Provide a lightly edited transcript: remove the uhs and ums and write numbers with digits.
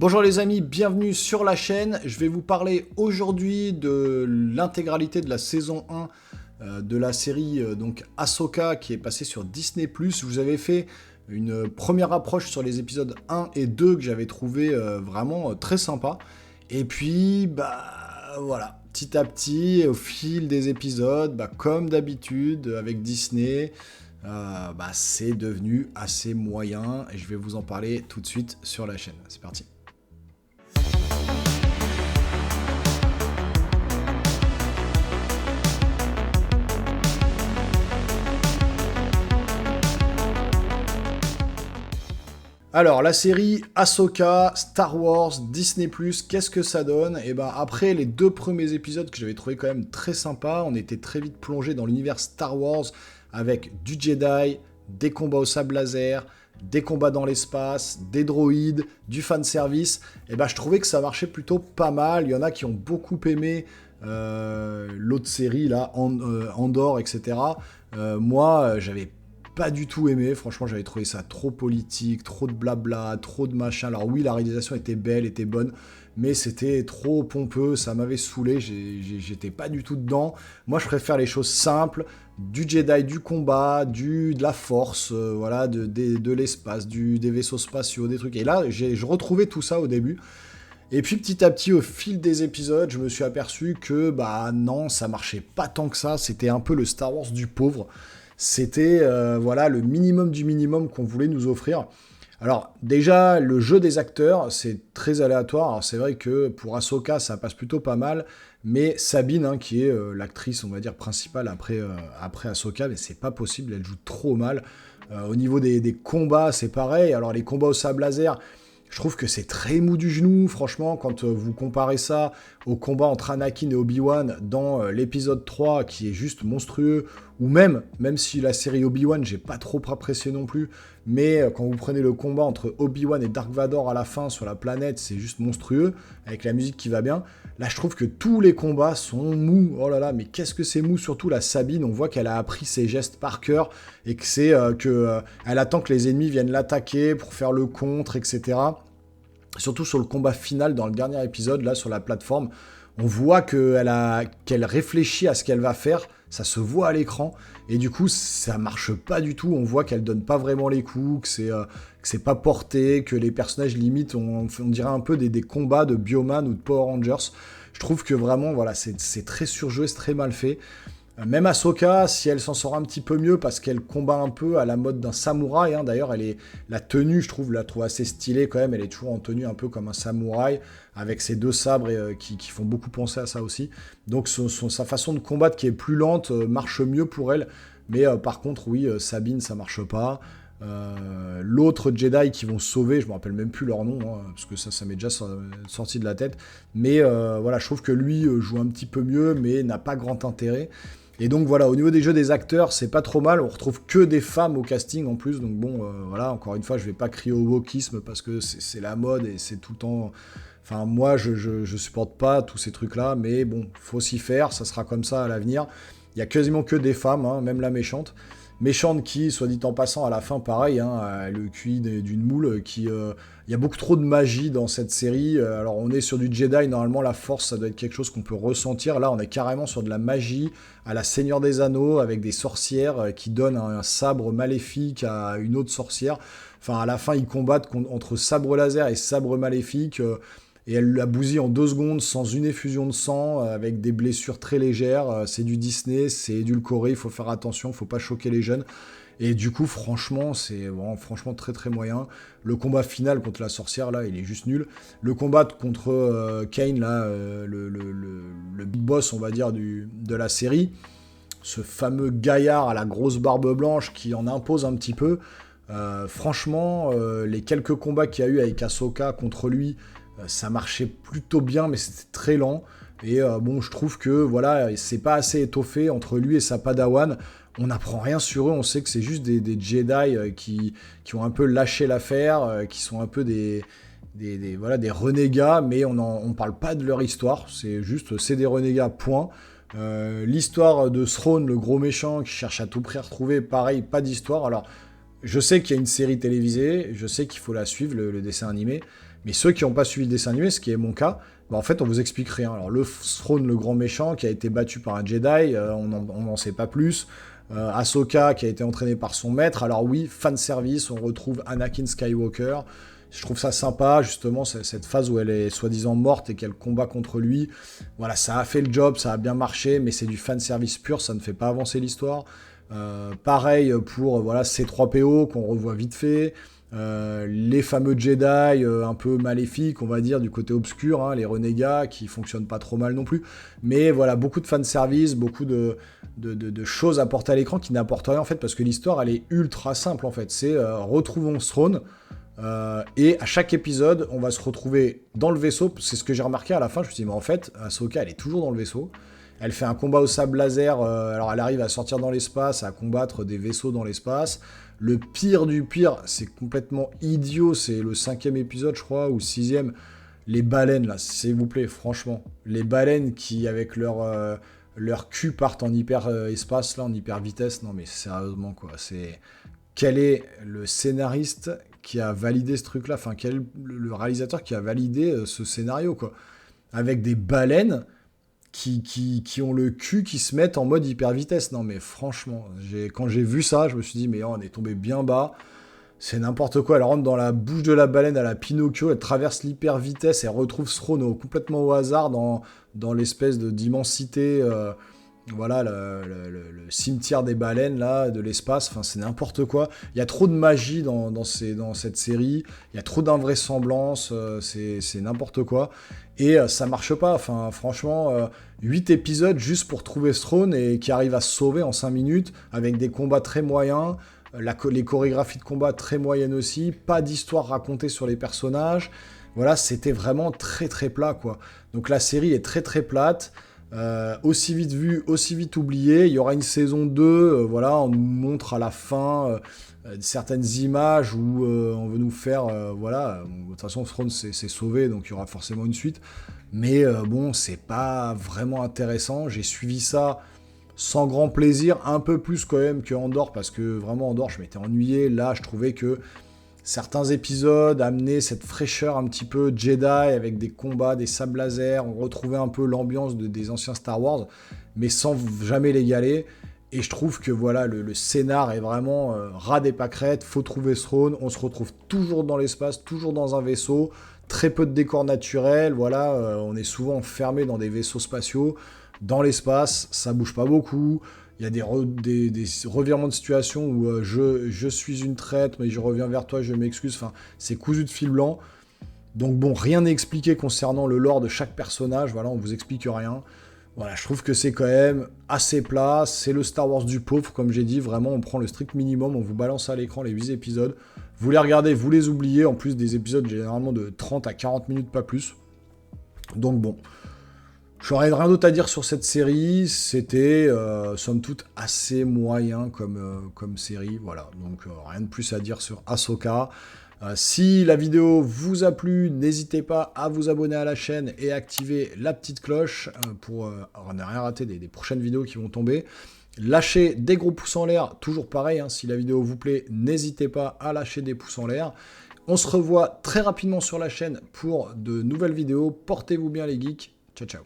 Bonjour les amis, bienvenue sur la chaîne. Je vais vous parler aujourd'hui de l'intégralité de la saison 1 de la série donc Ahsoka qui est passée sur Disney+. Je vous avais fait une première approche sur les épisodes 1 et 2 que j'avais trouvé vraiment très sympa. Et puis, voilà, petit à petit, au fil des épisodes, comme d'habitude avec Disney, c'est devenu assez moyen. Et je vais vous en parler tout de suite sur la chaîne. C'est parti. Alors, la série Ahsoka, Star Wars, Disney+, qu'est-ce que ça donne? Et après les deux premiers épisodes que j'avais trouvé quand même très sympas, on était très vite plongé dans l'univers Star Wars avec du Jedi, des combats au sable laser, des combats dans l'espace, des droïdes, du fanservice. Et je trouvais que ça marchait plutôt pas mal. Il y en a qui ont beaucoup aimé l'autre série, là, Andor, etc. Moi, j'avais pas du tout aimé, franchement j'avais trouvé ça trop politique, trop de blabla, trop de machin. Alors oui, la réalisation était belle, était bonne, mais c'était trop pompeux, ça m'avait saoulé, j'étais pas du tout dedans. Moi je préfère les choses simples, du Jedi, du combat, de la force, voilà, de l'espace, des vaisseaux spatiaux, des trucs. Et là je retrouvais tout ça au début. Et puis petit à petit, au fil des épisodes, je me suis aperçu que non, ça marchait pas tant que ça, c'était un peu le Star Wars du pauvre. C'était le minimum du minimum qu'on voulait nous offrir. Alors déjà, le jeu des acteurs, c'est très aléatoire. Alors c'est vrai que pour Ahsoka, ça passe plutôt pas mal, mais Sabine, qui est l'actrice, on va dire, principale après Ahsoka, mais c'est pas possible, elle joue trop mal. Au niveau des combats, c'est pareil. Alors les combats au sable laser, je trouve que c'est très mou du genou, franchement, quand vous comparez ça au combat entre Anakin et Obi-Wan dans l'épisode 3, qui est juste monstrueux, ou même si la série Obi-Wan, j'ai pas trop apprécié non plus, mais quand vous prenez le combat entre Obi-Wan et Dark Vador à la fin sur la planète, c'est juste monstrueux, avec la musique qui va bien. Là, je trouve que tous les combats sont mous. Oh là là, mais qu'est-ce que c'est mou, surtout la Sabine, on voit qu'elle a appris ses gestes par cœur, et que c'est elle attend que les ennemis viennent l'attaquer pour faire le contre, etc. Surtout sur le combat final dans le dernier épisode, là, sur la plateforme, on voit qu'elle réfléchit à ce qu'elle va faire, ça se voit à l'écran, et du coup, ça marche pas du tout, on voit qu'elle donne pas vraiment les coups, que c'est pas porté, que les personnages limites, on dirait un peu des combats de Bioman ou de Power Rangers. Je trouve que vraiment, voilà, c'est très surjoué, c'est très mal fait. Même Ahsoka, si elle s'en sort un petit peu mieux parce qu'elle combat un peu à la mode d'un samouraï, d'ailleurs la tenue, je la trouve assez stylée quand même, elle est toujours en tenue un peu comme un samouraï, avec ses deux sabres qui font beaucoup penser à ça aussi. Donc sa façon de combattre qui est plus lente marche mieux pour elle, mais par contre oui, Sabine ça marche pas. L'autre Jedi qui vont sauver, je me rappelle même plus leur nom, parce que ça m'est déjà sorti de la tête, mais voilà, je trouve que lui joue un petit peu mieux, mais n'a pas grand intérêt. Et donc voilà, au niveau des jeux des acteurs, c'est pas trop mal, on retrouve que des femmes au casting en plus, donc bon, voilà, encore une fois, je vais pas crier au wokisme parce que c'est la mode et c'est tout le temps... Enfin, moi, je supporte pas tous ces trucs-là, mais bon, faut s'y faire, ça sera comme ça à l'avenir. Il y a quasiment que des femmes, même la méchante. Méchante qui, soit dit en passant, à la fin, pareil, le QI d'une moule, il y a beaucoup trop de magie dans cette série. Alors, on est sur du Jedi, normalement, la force, ça doit être quelque chose qu'on peut ressentir. Là, on est carrément sur de la magie à la Seigneur des Anneaux, avec des sorcières qui donnent un sabre maléfique à une autre sorcière. Enfin, à la fin, ils combattent entre sabre laser et sabre maléfique, et elle la bousille en 2 secondes sans une effusion de sang, avec des blessures très légères. C'est du Disney, c'est édulcoré, il faut faire attention, il faut pas choquer les jeunes. Et du coup, franchement, c'est vraiment franchement très très moyen. Le combat final contre la sorcière, là, il est juste nul. Le combat contre Kane, là, le big boss, on va dire, de la série, ce fameux gaillard à la grosse barbe blanche qui en impose un petit peu. Franchement, les quelques combats qu'il y a eu avec Ahsoka contre lui, ça marchait plutôt bien, mais c'était très lent. Et je trouve que voilà, c'est pas assez étoffé entre lui et sa padawan. On n'apprend rien sur eux, on sait que c'est juste des Jedi qui ont un peu lâché l'affaire, qui sont un peu des renégats, mais on parle pas de leur histoire. C'est des renégats, point. L'histoire de Thrawn, le gros méchant qui cherche à tout prix à retrouver, pareil, pas d'histoire. Alors, je sais qu'il y a une série télévisée, je sais qu'il faut la suivre, le dessin animé, Mais ceux qui n'ont pas suivi le dessin animé, ce qui est mon cas, bah en fait, on vous explique rien. Alors, le Throne, le grand méchant, qui a été battu par un Jedi, on n'en sait pas plus. Ahsoka, qui a été entraînée par son maître. Alors oui, fanservice, on retrouve Anakin Skywalker. Je trouve ça sympa, justement, cette phase où elle est soi-disant morte et qu'elle combat contre lui. Voilà, ça a fait le job, ça a bien marché, mais c'est du fanservice pur, ça ne fait pas avancer l'histoire. Pareil pour voilà, C3PO, qu'on revoit vite fait. Les fameux Jedi un peu maléfiques, on va dire, du côté obscur, hein, les renégats, qui fonctionnent pas trop mal non plus. Mais voilà, beaucoup de fanservice, beaucoup de choses apportées à l'écran qui n'apportent rien, en fait, parce que l'histoire, elle est ultra simple, en fait. C'est retrouvons ce trône, et à chaque épisode, on va se retrouver dans le vaisseau. C'est ce que j'ai remarqué à la fin. Je me suis dit, mais en fait, Ahsoka, elle est toujours dans le vaisseau. Elle fait un combat au sable laser. Alors, elle arrive à sortir dans l'espace, à combattre des vaisseaux dans l'espace. Le pire du pire, c'est complètement idiot. C'est le 5e épisode, je crois, ou le 6e. Les baleines, là, s'il vous plaît, franchement. Les baleines qui, avec leur cul, partent en hyper-espace, là, en hyper-vitesse. Non, mais sérieusement, quoi. Quel est le scénariste qui a validé ce truc-là, enfin, quel est le réalisateur qui a validé ce scénario, quoi. Avec des baleines qui ont le cul qui se mettent en mode hyper vitesse. Non, mais franchement, quand j'ai vu ça, je me suis dit, mais oh, on est tombé bien bas. C'est n'importe quoi. Elle rentre dans la bouche de la baleine à la Pinocchio, elle traverse l'hyper vitesse, elle retrouve ce trône complètement au hasard dans l'espèce d'immensité. Voilà, le cimetière des baleines, là, de l'espace, enfin, c'est n'importe quoi. Il y a trop de magie dans cette série, il y a trop d'invraisemblance, c'est n'importe quoi. Et ça marche pas, enfin, franchement, 8 épisodes juste pour trouver ce trône et qui arrive à se sauver en 5 minutes, avec des combats très moyens, les chorégraphies de combat très moyennes aussi, pas d'histoire racontée sur les personnages. Voilà, c'était vraiment très très plat, quoi. Donc la série est très très plate. Aussi vite vu, aussi vite oublié. Il y aura une saison 2, voilà, on nous montre à la fin certaines images où on veut nous faire, voilà, de toute façon Throne c'est sauvé, donc il y aura forcément une suite. Mais bon, c'est pas vraiment intéressant. J'ai suivi ça sans grand plaisir, un peu plus quand même que Andor, parce que vraiment Andor, je m'étais ennuyé. Là, je trouvais que certains épisodes amenaient cette fraîcheur un petit peu Jedi avec des combats, des sables laser. On retrouvait un peu l'ambiance des anciens Star Wars, mais sans jamais l'égaler. Et je trouve que voilà, le scénar est vraiment ras des pâquerettes. Faut trouver ce trône. On se retrouve toujours dans l'espace, toujours dans un vaisseau. Très peu de décors naturels. Voilà, on est souvent enfermé dans des vaisseaux spatiaux. Dans l'espace, ça bouge pas beaucoup. Il y a des revirements de situation où je suis une traite, mais je reviens vers toi, je m'excuse. Enfin, c'est cousu de fil blanc. Donc bon, rien n'est expliqué concernant le lore de chaque personnage. Voilà, on vous explique rien. Voilà, je trouve que c'est quand même assez plat. C'est le Star Wars du pauvre, comme j'ai dit. Vraiment, on prend le strict minimum. On vous balance à l'écran les 8 épisodes. Vous les regardez, vous les oubliez. En plus, des épisodes généralement de 30 à 40 minutes, pas plus. Donc bon... J'aurais rien d'autre à dire sur cette série, c'était somme toute assez moyen comme série, voilà, donc rien de plus à dire sur Ahsoka. Si la vidéo vous a plu, n'hésitez pas à vous abonner à la chaîne et activer la petite cloche pour ne rien rater des prochaines vidéos qui vont tomber. Lâchez des gros pouces en l'air, toujours pareil, hein, si la vidéo vous plaît, n'hésitez pas à lâcher des pouces en l'air. On se revoit très rapidement sur la chaîne pour de nouvelles vidéos, portez-vous bien les geeks, ciao ciao.